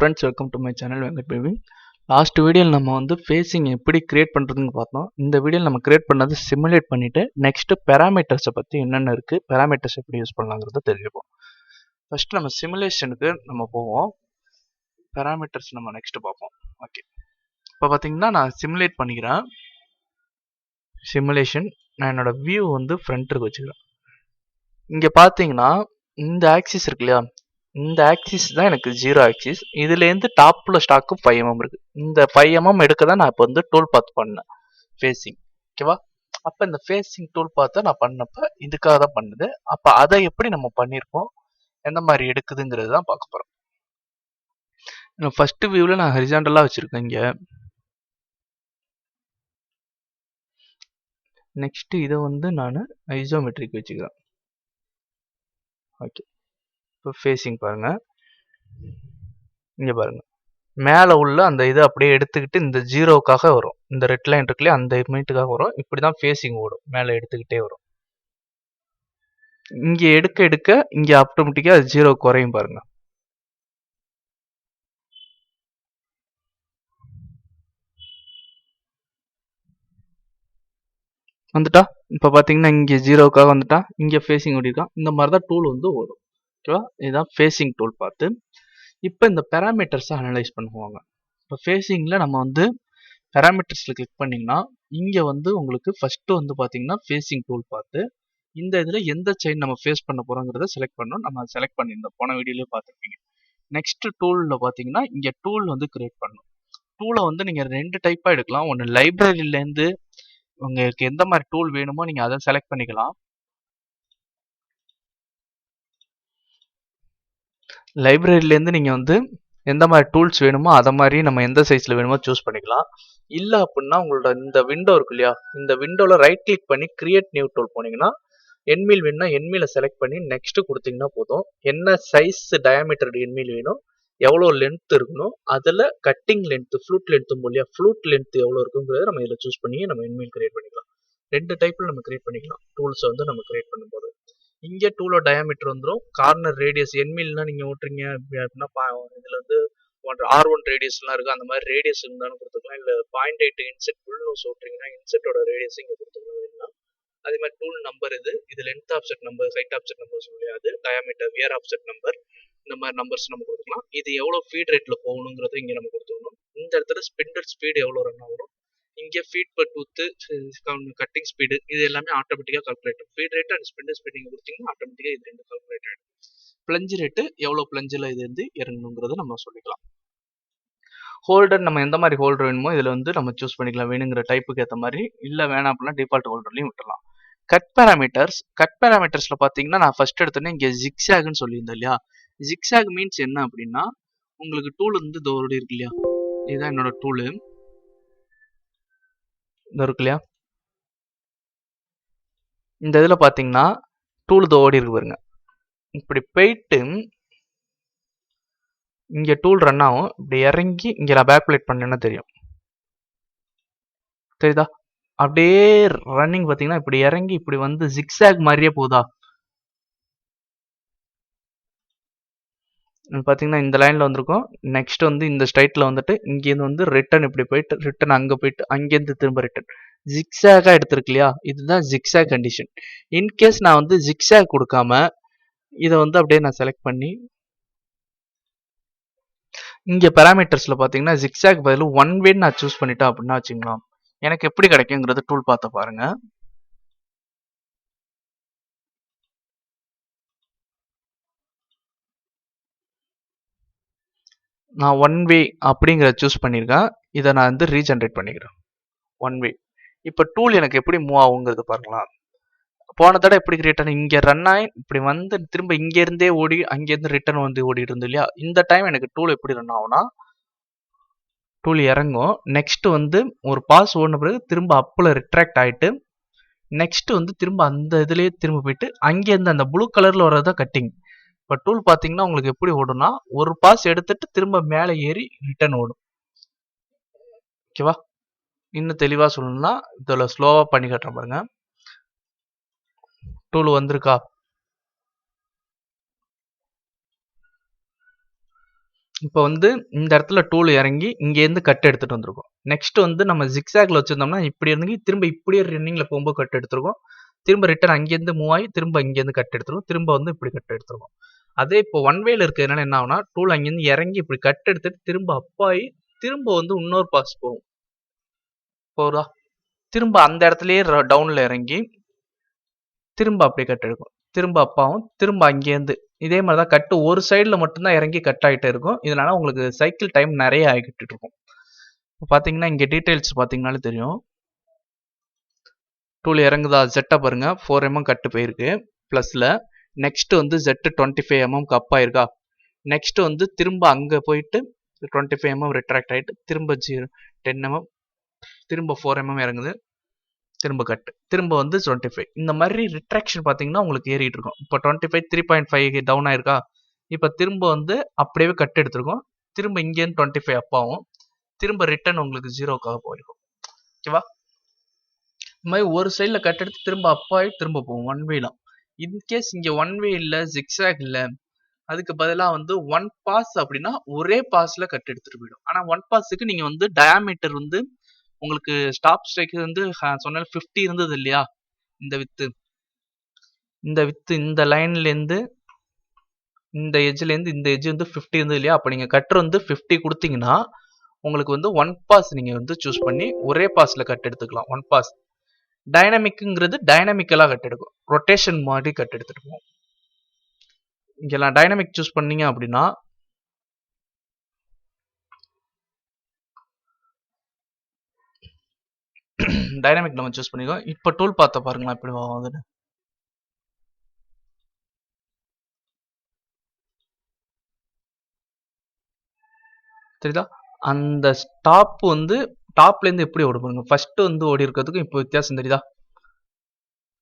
Friends, welcome to my channel Venkat baby. Last வீடியோவில் நம்ம வந்து ஃபேஸிங் எப்படி கிரியேட் பண்ணுறதுன்னு பார்த்தோம். இந்த வீடியோவில் நம்ம கிரியேட் பண்ணது சிமுலேட் பண்ணிவிட்டு நெக்ஸ்ட்டு பேராமீட்டர்ஸை பற்றி என்னென்ன இருக்குது, பேராமீட்டர்ஸ் எப்படி யூஸ் பண்ணலாங்கிறத தெரிஞ்சுப்போம். ஃபஸ்ட்டு நம்ம சிமுலேஷனுக்கு நம்ம போவோம். பேராமீட்டர்ஸ் நம்ம நெக்ஸ்ட்டு பார்ப்போம். ஓகே, இப்போ பார்த்தீங்கன்னா நான் சிமுலேட் பண்ணிக்கிறேன். சிமுலேஷன், நான் என்னோட வியூ வந்து ஃப்ரண்ட்டுக்கு வச்சுக்கிறேன். இங்கே பார்த்தீங்கன்னா இந்த ஆக்சிஸ் இருக்கு இல்லையா, இந்த ஆக்சிஸ் தான் எனக்கு 0 ஆக்சிஸ். இதுலேருந்து டாப்பில் ஸ்டாக்கு 5 mm இருக்குது. இந்த 5 mm எடுக்க தான் நான் இப்போ வந்து டூல் பாத் பண்ணேன் ஃபேஸிங். ஓகேவா? அப்போ இந்த ஃபேஸிங் டூல் பாத்தை நான் பண்ணப்போ இதுக்காக தான் பண்ணுது. அப்போ அதை எப்படி நம்ம பண்ணியிருக்கோம், எந்த மாதிரி எடுக்குதுங்கிறது தான் பார்க்க போகிறோம். ஃபர்ஸ்ட் வியூவில் நான் ஹரிசாண்டலாக வச்சுருக்கேன் இங்கே. நெக்ஸ்ட் இதை வந்து நான் ஐசோமெட்ரிக் வச்சுக்கிறேன். ஓகே, இப்போ ஃபேஸிங் பாருங்கள். இங்கே பாருங்கள், மேலே உள்ள அந்த இதை அப்படியே எடுத்துக்கிட்டு இந்த 0க்காக வரும். இந்த ரெட் லைன் இருக்குல்லையே, அந்த மினிட்டுக்காக வரும். இப்படி தான் ஃபேஸிங் ஓடும், மேலே எடுத்துக்கிட்டே வரும். இங்கே எடுக்க எடுக்க இங்கே ஆட்டோமேட்டிக்காக அது 0 குறையும் பாருங்க. வந்துட்டா இப்போ பார்த்தீங்கன்னா இங்கே 0க்காக வந்துட்டா, இங்கே ஃபேஸிங் ஓடிருக்கான். இந்த மாதிரி தான் டூல் வந்து ஓடும். ஓகேவா? இதுதான் ஃபேஸிங் டூல் பார்த்து. இப்போ இந்த பேராமீட்டர்ஸை அனலைஸ் பண்ணுவாங்க. இப்போ ஃபேஸிங்கில் நம்ம வந்து பேராமீட்டர்ஸில் கிளிக் பண்ணிங்கன்னா இங்கே வந்து உங்களுக்கு ஃபஸ்ட்டு வந்து பார்த்தீங்கன்னா ஃபேஸிங் டூல் பார்த்து இந்த இதில் எந்த செயின் நம்ம ஃபேஸ் பண்ண போகிறோங்கிறத செலக்ட் பண்ணணும். நம்ம செலக்ட் பண்ணியிருந்தோம், போன வீடியோலேயே பார்த்துருப்பீங்க. நெக்ஸ்ட் டூலில் பார்த்தீங்கன்னா இங்கே டூல் வந்து கிரியேட் பண்ணணும். டூலை வந்து நீங்கள் 2 டைப்பாக எடுக்கலாம். ஒன்று லைப்ரரியிலேருந்து உங்களுக்கு எந்த மாதிரி டூல் வேணுமோ நீங்கள் அதை செலக்ட் பண்ணிக்கலாம். லைப்ரரியிலேருந்து நீங்கள் வந்து எந்த மாதிரி டூல்ஸ் வேணுமோ அதை மாதிரி நம்ம எந்த சைஸில் வேணுமோ சூஸ் பண்ணிக்கலாம். இல்லை அப்படின்னா உங்களோட இந்த விண்டோ இருக்கு இல்லையா, இந்த விண்டோவில் ரைட் கிளிக் பண்ணி கிரியேட் நியூ டூல் போனீங்கன்னா எண்மீல் வேணும்னா எண்மீலை செலக்ட் பண்ணி நெக்ஸ்ட் கொடுத்தீங்கன்னா போதும். என்ன சைஸ் டயாமீட்டர் எண்மீல் வேணும், எவ்வளோ லென்த் இருக்கணும், அதில் கட்டிங் லென்த், ஃப்ளூட் லென்த் இல்லையா, ஃப்ளூட் லென்த் எவ்வளோ இருக்குங்கிறத நம்ம இதில் சூஸ் பண்ணி நம்ம எண்மீல் கிரியேட் பண்ணிக்கலாம். 2 டைப்பில் நம்ம கிரியேட் பண்ணிக்கலாம் டூல்ஸை வந்து நம்ம கிரியேட் பண்ணும்போது. இங்கே டூலோட டயாமீட்டர் வந்துடும். கார்னர் ரேடியஸ் எண்மீல்னா நீங்கள் ஓட்டுறீங்க அப்படின்னா இதில் வந்து R1 ரேடியஸ்லாம் இருக்குது, அந்த மாதிரி ரேடியஸ் இருந்தாலும் கொடுத்துக்கலாம். இல்லை 0.8 இன்செட் ஃபுல் நோஸ் ஓட்டுறீங்கன்னா இன்செட்டோட ரேடியஸ் இங்கே கொடுத்துக்கலாம் வேணும்னா. அதே மாதிரி டூல் நம்பர் இது length offset number, side offset number சொல்லியாது, டயாமீட்டர், வியர் ஆஃப்செட் நம்பர், இந்த மாதிரி நம்பர்ஸ் நம்ம கொடுத்துக்கலாம். இது எவ்வளோ ஃபீட் ரேட்டில் போகணுங்கிறது இங்கே நம்ம கொடுத்துக்கணும். இந்த இடத்துல ஸ்பிண்டர் ஸ்பீடு எவ்வளோ ரன் ஆகணும், இங்கே feed per tooth, cutting speed, இது எல்லாமே ஆட்டோமேட்டிக்காக calculate. Feed rate and spindle speed நீங்கள் கொடுத்தீங்கன்னா ஆட்டோமேட்டிக்காக இது 2 கால்குலேட் ஆகிடும். பிளஞ்சு ரேட்டு எவ்வளோ பிளஞ்சில் இது வந்து இறங்கணுங்கிறத நம்ம சொல்லிக்கலாம். ஹோல்டர் நம்ம எந்த மாதிரி ஹோல்டர் வேணுமோ இதில் வந்து நம்ம சூஸ் பண்ணிக்கலாம் வேணுங்கிற டைப்புக்கு ஏற்ற மாதிரி. இல்லை வேணாம் அப்படின்னா டிஃபால்ட் ஹோல்டர்லையும் விட்டுலாம். கட் பேராமீட்டர்ஸில் பார்த்தீங்கன்னா நான் ஃபர்ஸ்ட் எடுத்தோன்னே இங்கே ஜிக்ஸாக்னு சொல்லியிருந்தேன் இல்லையா. ஜிக்ஸாக் மீன்ஸ் என்ன அப்படின்னா, உங்களுக்கு டூல் வந்து இதோட இருக்கு இல்லையா, இதுதான் என்னோட டூலு, இந்த இருக்கு இல்லையா. இந்த இதில் பார்த்தீங்கன்னா டூல் இது ஓடி இருக்கு பாருங்க. இப்படி போயிட்டு இங்கே டூல் ரன் ஆகும். இப்படி இறங்கி இங்கே நான் பேக் பிளேட் பண்ணேன்னா தெரியும், தெரியுதா? அப்படியே ரன்னிங் பார்த்தீங்கன்னா இப்படி இறங்கி இப்படி வந்து ஜிக்ஸாக் மாதிரியே போதா. பார்த்தீங்கன்னா இந்த லைனில் வந்திருக்கும். நெக்ஸ்ட் வந்து இந்த ஸ்ட்ரைட்டில் வந்துட்டு இங்கேருந்து வந்து ரிட்டன் இப்படி போயிட்டு ரிட்டன் அங்கே போயிட்டு அங்கேருந்து திரும்ப ரிட்டன் ஜிக்ஸாகாக எடுத்துருக்கு இல்லையா. இதுதான் ஜிக்ஸாக் கண்டிஷன். இன்கேஸ் நான் வந்து ஜிக்ஸாக் கொடுக்காம இதை வந்து அப்படியே நான் செலக்ட் பண்ணி இங்கே பேராமீட்டர்ஸில் பார்த்தீங்கன்னா ஜிக்ஸாக் பதில் 1 வே நான் சூஸ் பண்ணிட்டேன் அப்படின்னா வச்சுங்களா, எனக்கு எப்படி கிடைக்குங்கிறது டூல் பார்த்து பாருங்க. நான் 1 வே அப்படிங்கிறத சூஸ் பண்ணியிருக்கேன். இதை நான் வந்து ரீஜென்ரேட் பண்ணிக்கிறேன் 1 வே. இப்போ டூல் எனக்கு எப்படி மூவ் ஆகுங்கிறது பாருங்களா. போன தடவை எப்படி கிரியேட் ஆனது, இங்கே ரன் ஆகி இப்படி வந்து திரும்ப இங்கேருந்தே ஓடி அங்கேருந்து ரிட்டர்ன் வந்து ஓடிட்டு இருந்து இல்லையா. இந்த டைம் எனக்கு டூல் எப்படி ரன் ஆகும்னா, டூல் இறங்கும். நெக்ஸ்ட் வந்து ஒரு பாஸ் ஓடின பிறகு திரும்ப அப்பில் ரிட்ராக்ட் ஆகிட்டு நெக்ஸ்ட் வந்து திரும்ப அந்த இதுலேயே திரும்ப போயிட்டு அங்கேருந்து அந்த ப்ளூ கலரில் வர்றதா கட்டிங். இப்போ டூல் பார்த்தீங்கன்னா உங்களுக்கு எப்படி ஓடும்னா, ஒரு பாஸ் எடுத்துட்டு திரும்ப மேலே ஏறி ரிட்டர்ன் ஓடும். ஓகேவா? இன்னும் தெளிவாக சொல்லணும்னா இதில் ஸ்லோவாக பண்ணி காட்டுறேன் பாருங்க. டூல் வந்திருக்கா, இப்போ வந்து இந்த இடத்துல டூல் இறங்கி இங்கேருந்து கட் எடுத்துட்டு வந்திருக்கோம். நெக்ஸ்ட் வந்து நம்ம ஜிக்ஸாக்ல வச்சிருந்தோம்னா இப்படி இறங்கி திரும்ப இப்படியே ரன்னிங்ல போகும்போது கட் எடுத்துருக்கோம். திரும்ப ரிட்டர்ன் அங்கேருந்து மூவ் ஆகி திரும்ப இங்கேருந்து கட் எடுத்துருவோம். திரும்ப வந்து இப்படி கட் எடுத்துருவோம். அதே இப்போ ஒன் வேல இருக்கிறதுனால என்ன ஆகும்னா டூல் அங்கேருந்து இறங்கி இப்படி கட் எடுத்துட்டு திரும்ப அப்பாயி திரும்ப வந்து இன்னொரு பாஸ் போகும். போதா திரும்ப அந்த இடத்துலயே டவுன்ல இறங்கி திரும்ப அப்படியே கட் எடுக்கும். திரும்ப அப்பாவும் திரும்ப அங்கேருந்து இதே மாதிரி தான் கட்டு ஒரு சைடில் மட்டும்தான் இறங்கி கட் ஆகிட்டே இருக்கும். இதனால உங்களுக்கு சைக்கிள் டைம் நிறைய ஆகிக்கிட்டு இருக்கும். இப்போ பார்த்தீங்கன்னா இங்கே டீட்டெயில்ஸ் பார்த்தீங்கனாலே தெரியும். டூல் இறங்குதா ஜெட்டை பாருங்க 4mm கட்டு போயிருக்கு ப்ளஸில். நெக்ஸ்ட் வந்து ஜெட்டு 25mm அப் ஆயிருக்கா. நெக்ஸ்ட் வந்து திரும்ப அங்கே போயிட்டு 25mm ரிட்ராக்ட் ஆகிட்டு திரும்ப 10mm திரும்ப 4mm இறங்குது. திரும்ப கட்டு திரும்ப வந்து 25. இந்த மாதிரி ரிட்ராக்ஷன் பார்த்தீங்கன்னா உங்களுக்கு ஏறிட்டு இருக்கும். இப்போ 25 3.5 டவுன் ஆயிருக்கா. இப்போ திரும்ப வந்து அப்படியே கட் எடுத்துருக்கோம். திரும்ப இங்கேருந்து 25 அப் ஆகும். திரும்ப ரிட்டர்ன் உங்களுக்கு 0க்காக போயிருக்கும். ஓகேவா. இந்த மாதிரி ஒரு சைடில் கட் எடுத்து திரும்ப அப் ஆகி திரும்ப போகும் ஒன் வேலாம். இன்கேஸ் இங்கே ஒன் வே இல்லை ஜிக்ஸாக் இல்லை அதுக்கு பதிலாக வந்து ஒன் பாஸ் அப்படின்னா ஒரே பாஸ்ல கட் எடுத்துட்டு போயிடும். ஆனால் ஒன் பாஸுக்கு நீங்கள் வந்து டயாமீட்டர் வந்து உங்களுக்கு ஸ்டாப் ஸ்ட்ரைக் வந்து சொன்ன 50 இருந்தது இல்லையா. இந்த வித்து இந்த லைன்லேருந்து இந்த எஜ்லேருந்து இந்த எஜ் வந்து 50 இருந்தது இல்லையா. அப்போ நீங்கள் கட்டர் வந்து 50 கொடுத்தீங்கன்னா உங்களுக்கு வந்து ஒன் பாஸ் நீங்கள் வந்து சூஸ் பண்ணி ஒரே பாஸில் கட் எடுத்துக்கலாம். ஒன் பாஸ் டைனமிக்குங்கிறது டைனமிக்கலாக கட் எடுக்கும். ரொட்டேஷன் மாதிரி கட் எடுத்துட்டு போவோம். இங்கெல்லாம் டைனமிக் சூஸ் பண்ணீங்க அப்படின்னா டைனமிக் நம்ம சூஸ் பண்ணிக்கோம். இப்போ டூல் பார்த்த பாருங்களா எப்படி ஆகுதுன்னு. தெரியுதா அந்த ஸ்டாப் வந்து டாப்லேருந்து எப்படி ஓடும் பாருங்க. ஃபர்ஸ்ட் வந்து ஓடி இருக்கிறதுக்கும் இப்போ வித்தியாசம் தெரியுதா.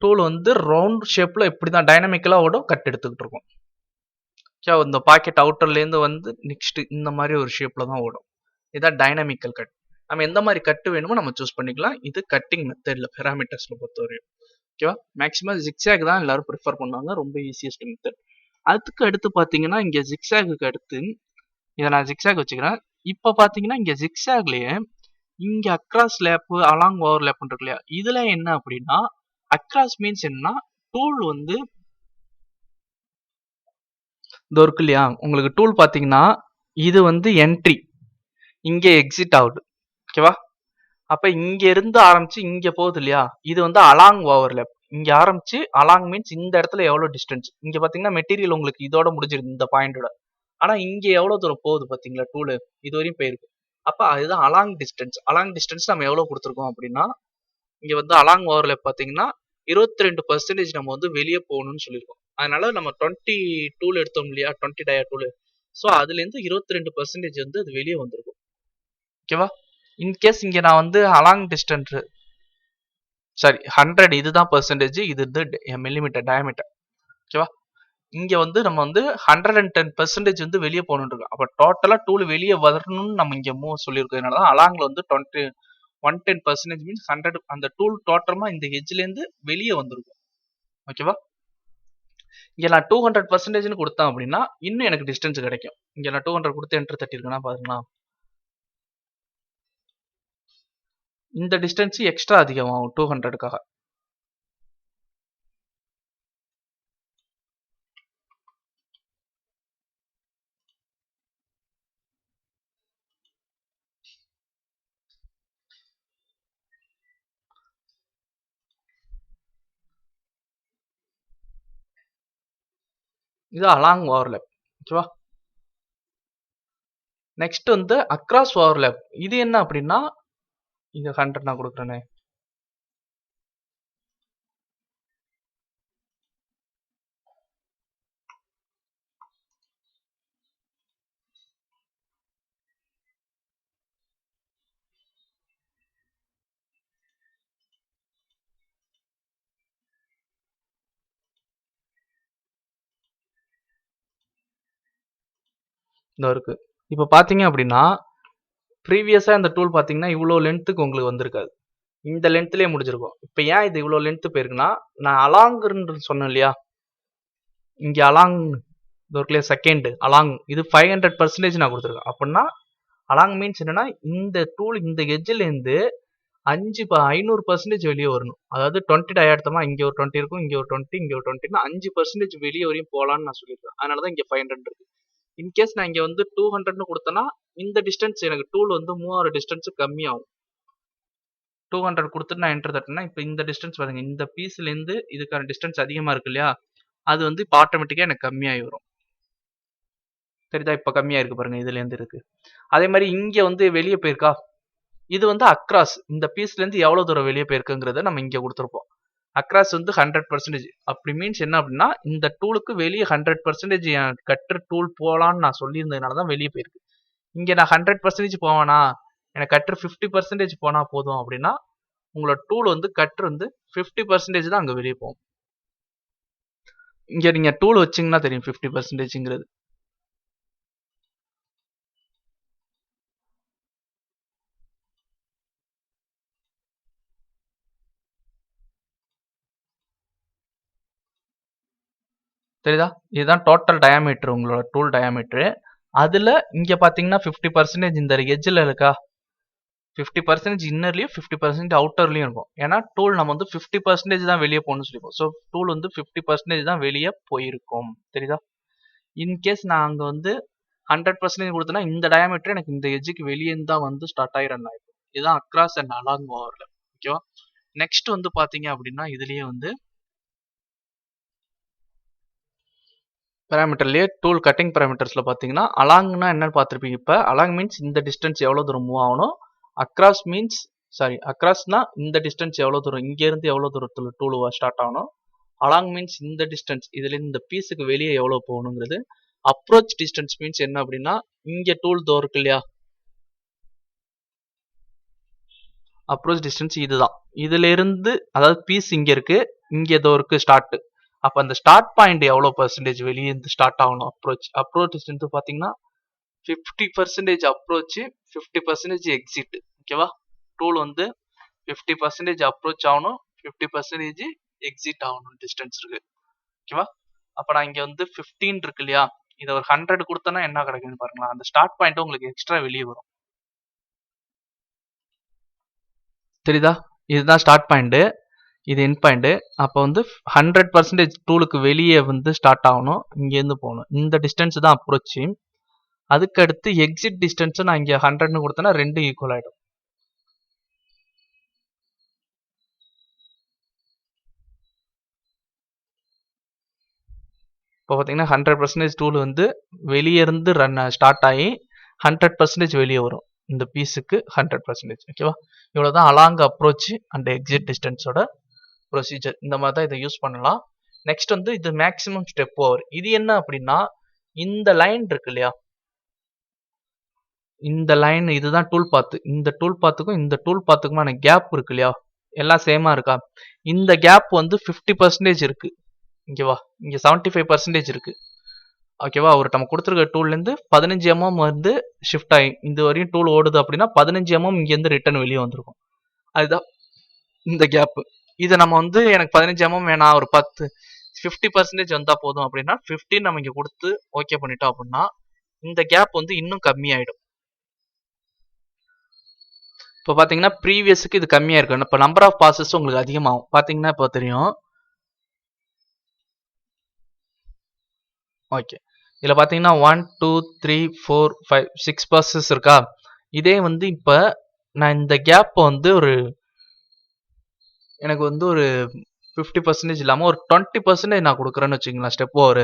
டூல் வந்து ரவுண்ட் ஷேப்பில் இப்படி தான் டைனமிக்கலாக ஓடும் கட் எடுத்துக்கிட்டு இருக்கும். இந்த பாக்கெட் அவுட்டர்லேருந்து வந்து நெக்ஸ்ட் இந்த மாதிரி ஒரு ஷேப்பில் தான் ஓடும். இதான் டைனமிக்கல் கட். நம்ம எந்த மாதிரி கட்டு வேணுமோ நம்ம சூஸ் பண்ணிக்கலாம். இது கட்டிங் மெத்தடில் பெராமீட்டர்ஸில் பொறுத்தவரையும். ஓகேவா. மேக்ஸிமம் ஜிக்ஸாக் தான் எல்லாரும் ப்ரிஃபர் பண்ணுவாங்க. ரொம்ப ஈஸியஸ்ட் மெத்தட். அதுக்கு அடுத்து பார்த்தீங்கன்னா இங்கே ஜிக்ஸாக்கு அடுத்து இதை நான் ஜிக்ஸாக் வச்சுக்கிறேன். இப்போ பார்த்தீங்கன்னா இங்கே ஜிக்ஸாக்லேயே இங்கே across lap along overlap இருக்கு இல்லையா. இதில் என்ன அப்படின்னா அக்ராஸ் மீன்ஸ் என்னன்னா டூல் வந்து இது இருக்கு இல்லையா. உங்களுக்கு டூல் பார்த்தீங்கன்னா இது வந்து என்ட்ரி இங்கே எக்ஸிட் ஆகுது. ஓகேவா. அப்போ இங்க இருந்து ஆரம்பிச்சு இங்க போகுது இல்லையா. இது வந்து அலாங் ஓவர்லேப். இங்க ஆரம்பிச்சு அலாங் மீன்ஸ் இந்த இடத்துல எவ்வளவு டிஸ்டன்ஸ். இங்க பாத்தீங்கன்னா மெட்டீரியல் உங்களுக்கு இதோட முடிஞ்சிருக்கு இந்த பாயிண்டோட. ஆனா இங்க எவ்வளவு தூரம் போகுது பாத்தீங்களா டூலு இது வரையும் போயிருக்கு. அப்ப அதுதான் அலாங் டிஸ்டன்ஸ். அலாங் டிஸ்டன்ஸ் நம்ம எவ்வளவு கொடுத்துருக்கோம் அப்படின்னா இங்க வந்து அலாங் ஓவர்லேப் பாத்தீங்கன்னா 22% நம்ம வந்து வெளியே போகணும்னு சொல்லியிருக்கோம். அதனால நம்ம 20 டூல் எடுத்தோம் இல்லையா 20 டயா டூல். ஸோ அதுல இருந்து 22% வந்து அது வெளியே வந்திருக்கும். ஓகேவா. இன்கேஸ் இங்க நான் வந்து அலாங் டிஸ்டன்ஸ் சாரி 100 இதுதான் பெர்சன்டேஜ். இது வந்து மில்லிமீட்டர் டயாமீட்டர். ஓகேவா. இங்க வந்து நம்ம வந்து 110% வந்து வெளியே போகணும் இருக்கோம். அப்ப டோட்டலா டூல் வெளியே வரணும்னு நம்ம இங்க மூவ் சொல்லியிருக்கோம். அதனாலதான் அலாங்ல வந்து 110% மீன்ஸ் 100 அந்த டூல் டோட்டலமா இந்த எட்ஜ்ல இருந்து வெளியே வந்திருக்கும். ஓகேவா. இங்க நான் 200% கொடுத்தேன் அப்படின்னா இன்னும் எனக்கு டிஸ்டன்ஸ் கிடைக்கும். இங்க நான் 200 கொடுத்து என்டர் தட்டிருக்கேன்னா பாருங்களா. இந்த டிஸ்டன்ஸ் எக்ஸ்ட்ரா அதிகமாகும் 200க்காக. இது அலாங் ஓவர்லேப். ஓகேவா. நெக்ஸ்ட் வந்து அக்ராஸ் ஓவர்லேப். இது என்ன அப்படின்னா இங்க 100 நான் கொடுக்குறேனே. இந்த இருக்கு. இப்போ பாத்தீங்க அப்படின்னா ப்ரீவியஸா இந்த டூல் பாத்தீங்கன்னா இவ்வளவு லென்த்துக்கு உங்களுக்கு வந்திருக்காது. இந்த லென்த்லயே முடிஞ்சிருக்கும். இப்போ ஏன் இது இவ்வளவு லென்த் போயிருக்குன்னா நான் அலாங்ன்னு சொன்னேன் இல்லையா. இங்க அலாங் இது ஒரு செகண்ட் அலாங் இது 500% நான் கொடுத்துருக்கேன். அப்படின்னா அலாங் மீன்ஸ் என்னன்னா இந்த டூல் இந்த எட்ஜ்ல இருந்து 500% வெளியே வரணும். அதாவது 20 டயாடுமா இங்க ஒரு 20 இருக்கும், இங்க ஒரு 20, இங்க ஒரு 20னா 5% வெளியே வரையும் போலான்னு நான் சொல்லியிருக்கேன். அதனாலதான் இங்க 500 இருக்கு. இன்கேஸ் நான் இங்க வந்து 200ன்னு கொடுத்தேன்னா இந்த டிஸ்டன்ஸ் எனக்கு டூல் வந்து மூவ் ஆகிற டிஸ்டன்ஸ் கம்மியாகும். 200 கொடுத்துட்டு நான் என்டர் தட்டினா இப்போ இந்த டிஸ்டன்ஸ் பாருங்க, இந்த பீஸ்ல இருந்து இதுக்கான டிஸ்டன்ஸ் அதிகமா இருக்கு இல்லையா, அது வந்து இப்போ ஆட்டோமேட்டிக்கா எனக்கு கம்மியாகி வரும். சரிதா? இப்போ கம்மியா இருக்கு பாருங்க, இதுல இருந்து இருக்கு. அதே மாதிரி இங்க வந்து வெளியே போயிருக்கா, இது வந்து அக்ராஸ் இந்த பீஸ்ல இருந்து எவ்வளவு தூரம் வெளியே போயிருக்குங்கிறத நம்ம இங்க கொடுத்துருப்போம். அக்ராஸ் வந்து 100%. அப்படி மீன்ஸ் என்ன அப்படின்னா இந்த டூலுக்கு வெளியே 100% கட்டர் டூல் போலான்னு நான் சொல்லியிருந்ததுனாலதான் வெளியே போயிருக்கு. இங்க நான் 100% போவேனா, எனக்கு கட்டர் 50% போனா போதும் அப்படின்னா உங்களோட டூல் வந்து கட்டர் வந்து 50% தான் அங்க வெளியே போகும். இங்க நீங்க டூல் வச்சீங்கன்னா தெரியும் 50%ங்கிறது. தெரியுதா? இதுதான் டோட்டல் டயாமீட்டர், உங்களோட டூல் டயாமீட்டர். அதுல இங்க பாத்தீங்கன்னா 50% இந்த எட்ஜ்ல இருக்கா, 50% இன்னர்லயும் 50% அவுட்டர்லயும் இருக்கும். ஏன்னா டூல் நம்ம வந்து 50% தான் வெளியே போகணும்னு சொல்லிப்போம். ஸோ டூல் வந்து 50% தான் வெளியே போயிருக்கும். தெரியுதா? இன்கேஸ் நான் அங்க வந்து 100% கொடுத்தேன்னா இந்த டயாமீட்டர் எனக்கு இந்த எட்ஜுக்கு வெளியே தான் வந்து ஸ்டார்ட் ஆகி ரன் ஆயிருக்கும். இதுதான் அக்ராஸ் அண்ட் அலாங் ஓவர்ல. ஓகேவா? நெக்ஸ்ட் வந்து பாத்தீங்க அப்படின்னா இதுலயே வந்து பேராமீட்டர்லயே டூல் கட்டிங் பேராமீட்டர்ஸ்ல பாத்தீங்கன்னா அலாங்னா என்னன்னு பார்த்திருப்பீங்க. இப்ப அலாங் மீன்ஸ் இந்த டிஸ்டன்ஸ் எவ்வளவு தூரம் மூவ் ஆகணும், அக்ராஸ் மீன்ஸ் அக்ராஸ்னா இந்த டிஸ்டன்ஸ் எவ்வளவு தூரம், இங்க இருந்து எவ்வளவு தூரத்துல டூல் ஸ்டார்ட் ஆகணும். அலாங் மீன்ஸ் இந்த டிஸ்டன்ஸ் இதுல இருந்து இந்த பீஸுக்கு வெளியே எவ்வளவு போகணுங்கிறது. அப்ரோச் டிஸ்டன்ஸ் மீன்ஸ் என்ன அப்படின்னா இங்க டூல் தோ இருக்கு இல்லையா, அப்ரோச் டிஸ்டன்ஸ் இதுதான். இதுல இருந்து அதாவது பீஸ் இங்க இருக்கு, இங்க ஏதோ இருக்கு ஸ்டார்ட். அப்ப அந்த ஸ்டார்ட் பாயிண்ட் எவ்வளவு பெர்சன்டேஜ் வெளியே இருந்து ஸ்டார்ட் ஆகணும். அப்ரோச் டிஸ்டன்ஸ் பாத்தீங்கன்னா 50% அப்ரோச், 50% எக்ஸிட். ஓகேவா? டூல் வந்து 50% அப்ரோச் ஆகணும், 50% எக்ஸிட் ஆகணும் டிஸ்டன்ஸ் இருக்கு. ஓகேவா? அப்ப நான் இங்க வந்து 15 இருக்கு இல்லையா, இதை ஒரு 100 கொடுத்தனா என்ன கிடைக்குன்னு பாருங்களா, அந்த ஸ்டார்ட் பாயிண்ட் உங்களுக்கு எக்ஸ்ட்ரா வெளியே வரும். தெரியுதா? இதுதான் ஸ்டார்ட் பாயிண்ட், இது எண்ட் பாயிண்ட். அப்ப வந்து 100% டூலுக்கு வெளியே வந்து ஸ்டார்ட் ஆகணும், இங்க இருந்து போகணும். இந்த டிஸ்டன்ஸ் தான் அப்ரோச். அதுக்கு அடுத்து எக்ஸிட் டிஸ்டன்ஸ் நான் இங்க 100ன்னு கொடுத்தேன்னா 2 ஈக்குவல் ஆயிடும். இப்போ பார்த்தீங்கன்னா 100% டூல் வந்து வெளியே இருந்து ஸ்டார்ட் ஆகி 100% வெளியே வரும் இந்த பீஸுக்கு 100%. ஓகேவா? இவ்வளோதான் அலாங் அப்ரோச் அண்ட் எக்ஸிட் டிஸ்டன்ஸோட ப்ரொசீஜர். இந்த மாதிரி தான் இதை யூஸ் பண்ணலாம். நெக்ஸ்ட் வந்து இது மேக்ஸிமம் ஸ்டெப் ஓவர். இது என்ன அப்படின்னா இந்த லைன் இருக்கு இல்லையா, இந்த லைன் இதுதான் டூல் பாத்து. இந்த டூல் பாத்துக்கும் இந்த டூல் பாத்துக்குமான கேப் இருக்கு இல்லையா, எல்லாம் சேமா இருக்கா, இந்த கேப் வந்து 50% இருக்கு. இங்கவா, இங்க 75% இருக்கு. ஓகேவா? ஒரு நம்ம கொடுத்துருக்க டூல்ல இருந்து 15 mm வந்து ஷிஃப்ட் ஆகி இந்த வரையும் டூல் ஓடுது அப்படின்னா 15 mm இங்க இருந்து ரிட்டர்ன் வெளியே வந்திருக்கும். அதுதான் இந்த கேப். இதை நம்ம வந்து எனக்கு 15 mm வேணாம், ஒரு 50% வந்தா போதும் அப்படின்னா 15 நம்ம இங்க கொடுத்து ஓகே பண்ணிட்டோம் அப்படின்னா இந்த கேப் வந்து இன்னும் கம்மியாயிடும். இப்போ பாத்தீங்கன்னா ப்ரீவியஸுக்கு இது கம்மியா இருக்கு. இப்போ நம்பர் ஆஃப் பாசஸ் உங்களுக்கு அதிகமாகும். பாத்தீங்கன்னா இப்போ தெரியும். ஓகே, இதுல பாத்தீங்கன்னா 1 2 3 4 5 6 பாசஸ் இருக்கா. இதே வந்து இப்ப நான் இந்த கேப் வந்து எனக்கு வந்து ஒரு 50% இல்லாம ஒரு 20% நான் கொடுக்குறேன்னு வச்சுக்கலாம் ஸ்டெப் ஓவர்.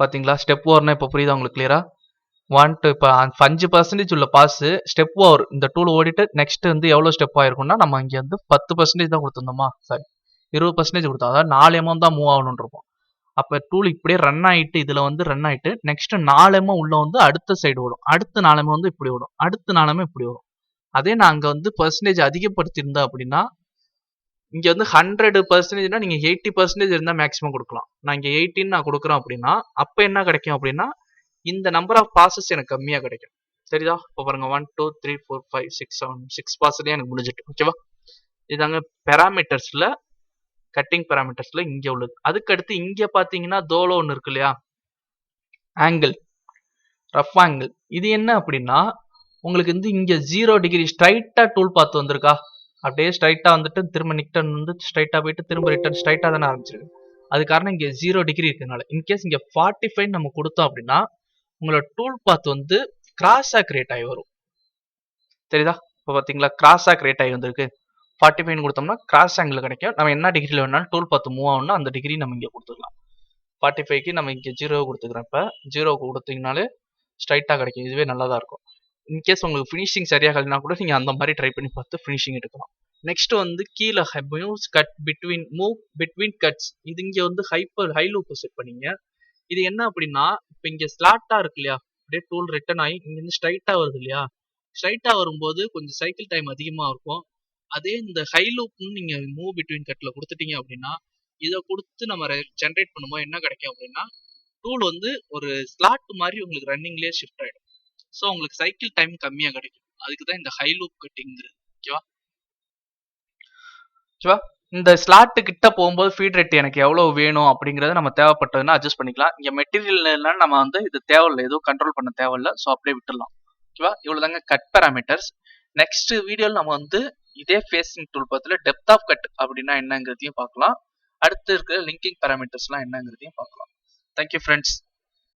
பாத்தீங்களா ஸ்டெப் ஓவர்னா இப்போ புரியுதா உங்களுக்கு கிளியரா? 1 2 இப்போ 5% உள்ள பாஸ் ஸ்டெப் ஓவர் இந்த டூல் ஓடிட்டு நெக்ஸ்ட் வந்து எவ்வளவு ஸ்டெப் ஆயிருக்கும்னா நம்ம இங்க வந்து 10% தான் கொடுத்துருந்தோமா, சாரி 20% கொடுத்தோம். அதாவது 4 mm தான் மூவ் ஆகணும்னு இருக்கும். அப்ப டூல் இப்படியே ரன் ஆயிட்டு இதுல வந்து ரன் ஆயிட்டு நெக்ஸ்ட் 4 mm உள்ள வந்து அடுத்த சைடு ஓடும், அடுத்த 4 mm வந்து இப்படி ஓடும், அடுத்த 4 mm இப்படி வரும். அதே நான் அங்க வந்து பெர்சன்டேஜ் அதிகப்படுத்தி இருந்தா அப்படின்னா இங்க வந்து 100%னா நீங்க 80% இருந்தா மேக்ஸிமம் கொடுக்கலாம். நான் இங்க 18 நான் கொடுக்குறேன் அப்படின்னா அப்ப என்ன கிடைக்கும் அப்படின்னா இந்த நம்பர் ஆஃப் பாசஸ் எனக்கு கம்மியா கிடைக்கும். சரிதா? இப்போ பாருங்க 1 2 3 4 5 6 7 6 பாஸ்லயே எனக்கு முடிஞ்சிட்டு. ஓகேவா? இதாங்க பேராமீட்டர்ஸ்ல கட்டிங் பேராமீட்டர்ஸ்ல இங்க உள்ளது. அதுக்கு அடுத்து இங்க பாத்தீங்கன்னா தோலோ ஒன்று இருக்கு இல்லையா, ஆங்கிள், ரஃப் ஆங்கிள். இது என்ன அப்படின்னா உங்களுக்கு வந்து இங்க 0 டிகிரி ஸ்ட்ரைட்டா டூல் பாத் வந்திருக்கா, அப்படியே ஸ்ட்ரைட்டா வந்துட்டு திரும்ப நிக்டன் வந்து ஸ்ட்ரைட்டா போயிட்டு திரும்ப ரிட்டர்ன் ஸ்ட்ரைட்டா தானே ஆரம்பிச்சிருக்கு. அது காரணம் இங்க 0 டிகிரி இருக்கிறதுனால. இன்கேஸ் இங்க 45 நம்ம கொடுத்தோம் அப்படின்னா உங்களோட டூல் பாத் வந்து கிராஸா கிரியேட் ஆகி வரும். தெரியுதா? இப்போ பாத்தீங்களா கிராஸா கிரியேட் ஆகி வந்திருக்கு. 45 கொடுத்தோம்னா கிராஸ் ஆங்கிள் கிடைக்கும். நம்ம என்ன டிகிரியில் வேணாலும் டூல் பாத் மூவ் ஆகணும்னா அந்த டிகிரி நம்ம இங்கே கொடுத்துக்கலாம். 45க்கு நம்ம இங்கே 0 கொடுத்துக்கிறோம். இப்போ 0 கொடுத்தீங்கனாலே ஸ்ட்ரைட்டாக கிடைக்கும். இதுவே நல்லா தான் இருக்கும். இன்கேஸ் உங்களுக்கு ஃபினிஷிங் சரியாக இல்லைனா கூட நீங்கள் அந்த மாதிரி ட்ரை பண்ணி பார்த்து ஃபினிஷிங் எடுக்கலாம். நெக்ஸ்ட் வந்து கீழே moves cut between move between cuts. இது இங்கே வந்து ஹை லூப் செட் பண்ணீங்க. இது என்ன அப்படின்னா இப்போ இங்கே ஸ்லாட்டா இருக்கு இல்லையா, அப்படியே டூல் ரிட்டர்ன் ஆகி இங்கேருந்து ஸ்ட்ரைட்டா வருது இல்லையா, ஸ்ட்ரைட்டா வரும்போது கொஞ்சம் சைக்கிள் டைம் அதிகமாக இருக்கும். அதே இந்த ஹை லூப்னு நீங்க மூவ் பிட்வீன் கட்ல கொடுத்துட்டீங்க அப்படின்னா இதை கொடுத்து நம்ம ஜென்ரேட் பண்ணும்போது என்ன கிடைக்கும் அப்படின்னா டூல் வந்து ஒரு ஸ்லாட் மாதிரி உங்களுக்கு ரன்னிங்லேயே ஷிஃப்ட் ஆகிடும். ஸோ உங்களுக்கு சைக்கிள் டைம் கம்மியாக கிடைக்கும். அதுக்கு தான் இந்த ஹை லூப் கட்டிங்கிறது. ஓகேவா ஓகேவா இந்த ஸ்லாட்டு கிட்ட போகும்போது ஃபீட் ரேட் எனக்கு எவ்வளவு வேணும் அப்படிங்கறத நம்ம தேவைப்பட்டதுன்னா அட்ஜஸ்ட் பண்ணிக்கலாம். இங்க மெட்டீரியல் நம்ம வந்து இது தேவையில்லை, எதுவும் கண்ட்ரோல் பண்ண தேவையில்லை. ஸோ அப்படியே விட்டுடலாம். ஓகேவா, இவ்வளவுதாங்க கட் பேராமீட்டர்ஸ். நெக்ஸ்ட் வீடியோல நம்ம வந்து இதே ஃபேஸிங் டூல் பத்தில டெப்த் ஆஃப் கட் அப்படின்னா என்னங்கிறதையும் பார்க்கலாம். அடுத்து இருக்கிற லிங்கிங் பேராமீட்டர்ஸ்லாம் என்னங்கிறதையும் பார்க்கலாம். Thank you friends.